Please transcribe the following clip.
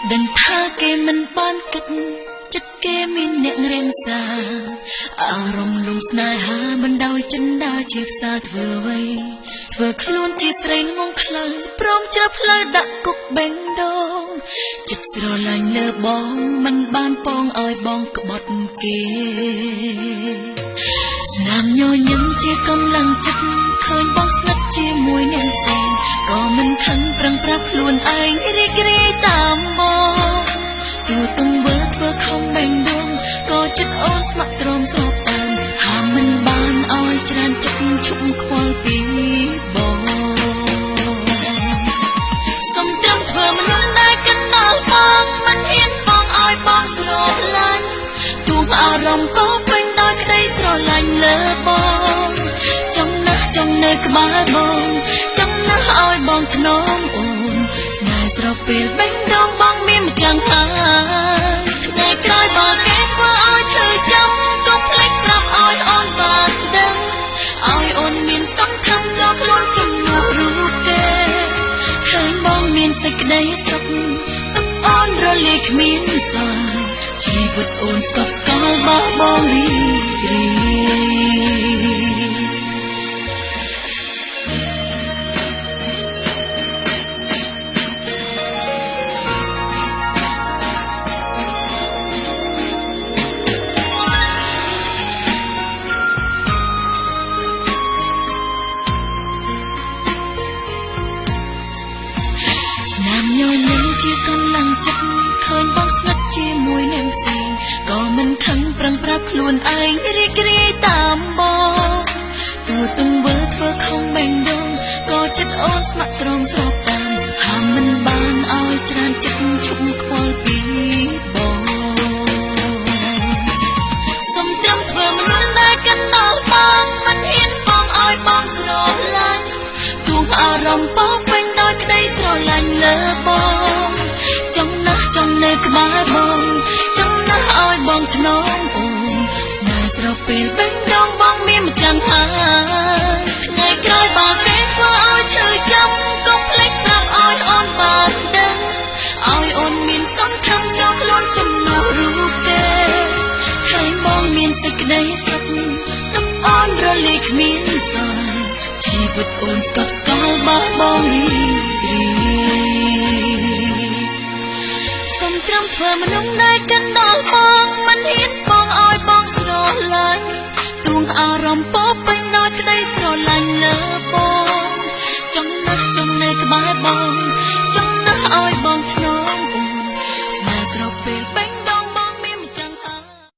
ដឹងថាគេមិនបានគិតចិត្តគេមានអ្នករៀងសាអារម្មណ៍លំស្នេហាមិនដោយចិន្តាជាផ្សារធ្វើអ្វីធ្វើខ្លួនជាស្រីងងខ្លៅព្រមច្រផ្លូវដាក់គុកបេងដូងចិត្តស្រឡាញ់លើបងមិនបានពងឲ្យបងក្បត់គេណាមញញឹមជាកម្លាំងចិត្តឃើញបងស្និទ្ធជាមួយអ្នកផ្សេងក៏មិនខឹងប្រឹងប្រាប់ខ្លួនឯងរីករាយតាមបងទោះទង្វើធ្វើខំបេងដូងក៏ចិត្តអូនស្ម័គ្រទ្រាំស្របតាមហាមមិនបានឲ្យច្រើនចិត្តឈប់ខ្វល់ពីបងសុំត្រឹមធ្វើមនុស្សដែលកណ្ដាលបងមិនហ៊ានបងឲ្យបងស្រឡាញ់ទោះអារម្មណ៍ពោពេញដោយក្តីស្រឡាញ់លើបងចំណាស់ចំនៅក្បែរបងចំណាស់ឲ្យបងធ្នមអូនស្នេហ៍ស្រពេលបេះដូងបងមានម្ចាំងហើយថ្ងៃក្រោយបើគេធ្វើឲ្យឈឺចាំកុំភ្លេចប្រាប់ឲ្យអូនបានដឹងឲ្យអូនមានសង្ឃឹមចូលខ្លួនជំនួសរូបគេឃើញបងមានសេចក្តីសុខទឹកអូនរលាយគ្មានសល់ជីវិតអូនស្កប់ស្កល់បោះបង់រីករាយញញឹមជាកម្លាំងចិត្តឃើញបងស្និទ្ធជាមួយអ្នកផ្សេងក៏មិនខឹងប្រឹងប្រាប់ខ្លួនឯងរីករាយតាមបងទោះទង្វើធ្វើខំបេងដូងក៏ចិត្តអូនស្ម័គ្រទ្រាំស្របតាមហាមមិនបានឲ្យច្រើនចិត្តឈប់ខ្វល់ពីបងសុំត្រឹមធ្វើមនុស្សដែលកណ្ដាលបងមិនហ៊ានបងឲ្យបងស្រឡាញ់ទោះអារម្មណ៍ពោពេញដោយក្តីស្រឡាញ់លើបងចំណាស់ចំនៅក្បែរបងចំណាស់ឲ្យបងធ្នមអូនស្នេហ៍ស្រពេលបេះដូងបងមានម្ចាំងហើយថ្ងៃក្រោយបើគេធ្វើឲ្យឈឺចាំកុំភ្លេចប្រាប់ឲ្យអូនបានដឹងឲ្យអូនមានសង្ឃឹមចូលខ្លួនជំនួសរូបគេឃើញបងមានសេចក្តីសុខទឹកអូនរលាយគ្មានសល់ជីវិតអូនស្កប់ស្កល់បោះបង់រីករាយសុំត្រឹមធ្វើមនុស្សដែលកណ្ដាលបងមិនហ៊ានបងឲ្យបងស្រឡាញ់ទោះអារម្មណ៍ពោពេញដោយក្តីស្រឡាញ់លើបងចំណាស់ចំនៅក្បែរបងចំណាស់ឲ្យបងធ្នមអូនស្នេហ៍ស្រពេល